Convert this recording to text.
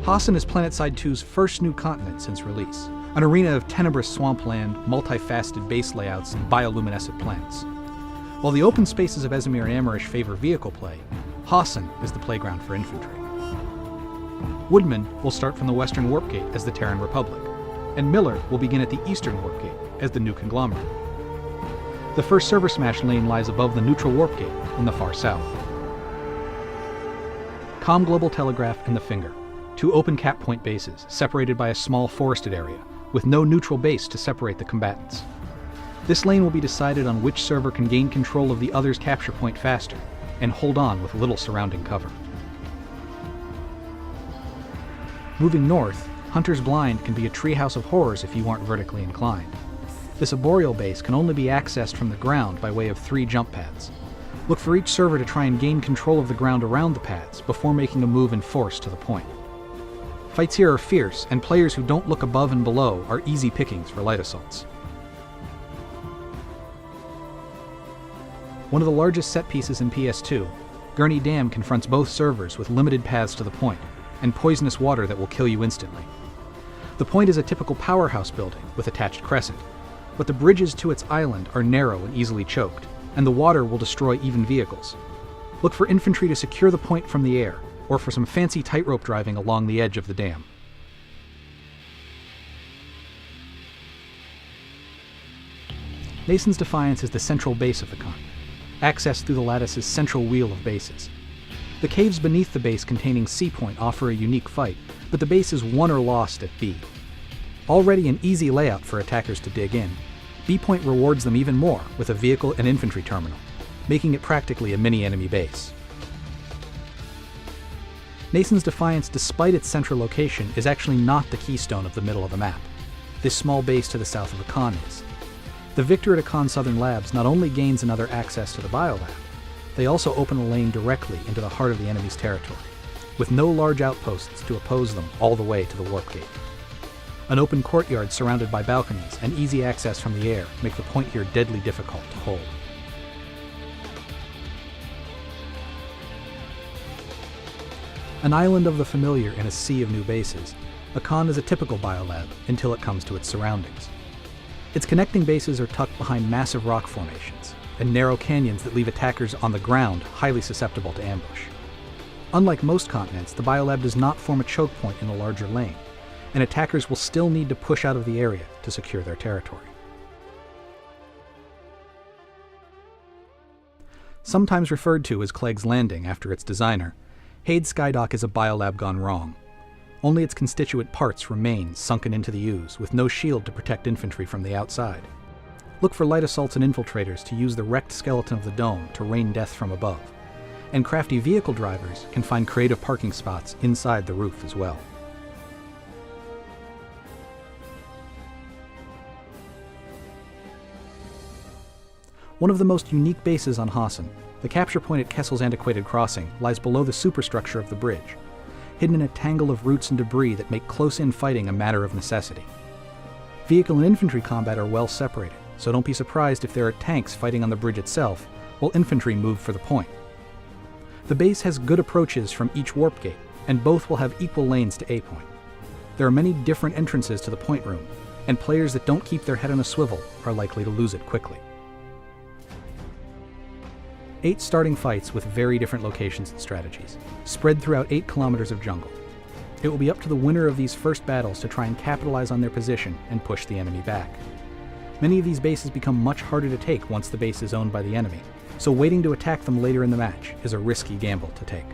Hossin is PlanetSide 2's first new continent since release, an arena of tenebrous swampland, multifaceted base layouts, and bioluminescent planets. While the open spaces of Esamir and Amerish favor vehicle play, Hossin is the playground for infantry. Woodman will start from the western warp gate as the Terran Republic, and Miller will begin at the eastern warp gate as the new conglomerate. The first ServerSmash lane lies above the neutral warp gate in the far south. Com Global Telegraph and the Finger, two open cap point bases separated by a small forested area, with no neutral base to separate the combatants. This lane will be decided on which server can gain control of the other's capture point faster, and hold on with little surrounding cover. Moving north, Hunter's Blind can be a treehouse of horrors if you aren't vertically inclined. This arboreal base can only be accessed from the ground by way of 3 jump pads. Look for each server to try and gain control of the ground around the pads before making a move in force to the point. Fights here are fierce, and players who don't look above and below are easy pickings for light assaults. One of the largest set pieces in PS2, Gurney Dam confronts both servers with limited paths to the point, and poisonous water that will kill you instantly. The point is a typical powerhouse building with attached crescent, but the bridges to its island are narrow and easily choked, and the water will destroy even vehicles. Look for infantry to secure the point from the air, or for some fancy tightrope driving along the edge of the dam. Nason's Defiance is the central base of the continent, accessed through the lattice's central wheel of bases. The caves beneath the base containing C Point offer a unique fight, but the base is won or lost at B. Already an easy layout for attackers to dig in, B Point rewards them even more with a vehicle and infantry terminal, making it practically a mini-enemy base. Nason's Defiance, despite its central location, is actually not the keystone of the middle of the map. This small base to the south of Akan is. The victor at Akan Southern Labs not only gains another access to the Biolab, they also open a lane directly into the heart of the enemy's territory, with no large outposts to oppose them all the way to the warp gate. An open courtyard surrounded by balconies and easy access from the air make the point here deadly difficult to hold. An island of the familiar in a sea of new bases, Akan is a typical biolab until it comes to its surroundings. Its connecting bases are tucked behind massive rock formations and narrow canyons that leave attackers on the ground highly susceptible to ambush. Unlike most continents, the biolab does not form a choke point in a larger lane, and attackers will still need to push out of the area to secure their territory. Sometimes referred to as Clegg's Landing after its designer, Hade Skydock is a biolab gone wrong. Only its constituent parts remain sunken into the ooze, with no shield to protect infantry from the outside. Look for light assaults and infiltrators to use the wrecked skeleton of the dome to rain death from above, and crafty vehicle drivers can find creative parking spots inside the roof as well. One of the most unique bases on Hossin, the capture point at Kessel's Antiquated Crossing, lies below the superstructure of the bridge, hidden in a tangle of roots and debris that make close-in fighting a matter of necessity. Vehicle and infantry combat are well separated, so don't be surprised if there are tanks fighting on the bridge itself, while infantry move for the point. The base has good approaches from each warp gate, and both will have equal lanes to A Point. There are many different entrances to the point room, and players that don't keep their head on a swivel are likely to lose it quickly. 8 starting fights with very different locations and strategies, spread throughout 8 kilometers of jungle. It will be up to the winner of these first battles to try and capitalize on their position and push the enemy back. Many of these bases become much harder to take once the base is owned by the enemy, so waiting to attack them later in the match is a risky gamble to take.